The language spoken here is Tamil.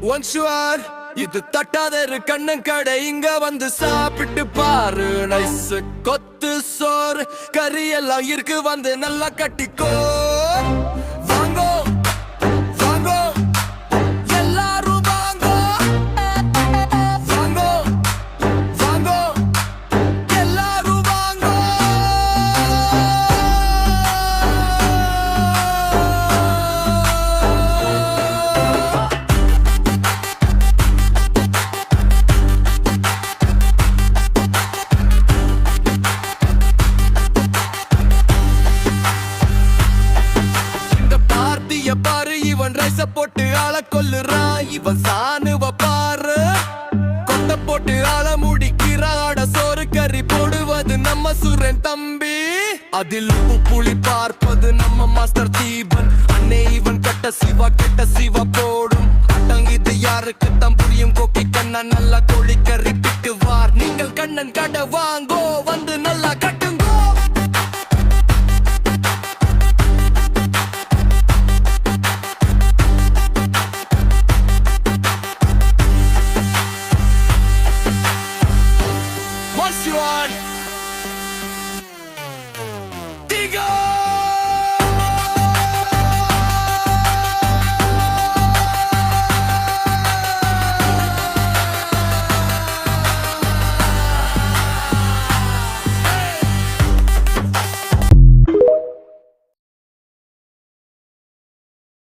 ஒன்ஸ் யுவர் இது தட்டாதரு கண்ணன் கடை இங்க வந்து சாப்பிட்டு பாரு நைஸ் கொத்து சோறு கறி எல்லாம் இருக்கு வந்து நல்லா கட்டிக்கோ வாங்கோ வாங்கோ எல்லாரும் வாங்கோ வாங்கோ வாங்கோ எல்லாரும் வாங்கோ பாரு இவன் ரைஸ போட்டு ஆள கொல்லுறான் இவன் சாணுவ பாரு கொட்ட போட்டு ஆள முடிக்கிறாட சோறு கறி போடுவது நம்ம சுரன் தம்பி அதில் உப்பு புளி பார்ப்பது நம்ம மாஸ்டர் தீபன் அன்னை இவன் கட்ட சிவா கெட்ட சிவா போடும் அட்டம் இது யாருக்கு தான் புரியும் கோக்கி கண்ணா நல்லா கோழி கறி பிட்டுவார் நீங்கள் கண்ணன் கடை வாங்கோ வந்து நல்லா கட்டுங்கோ One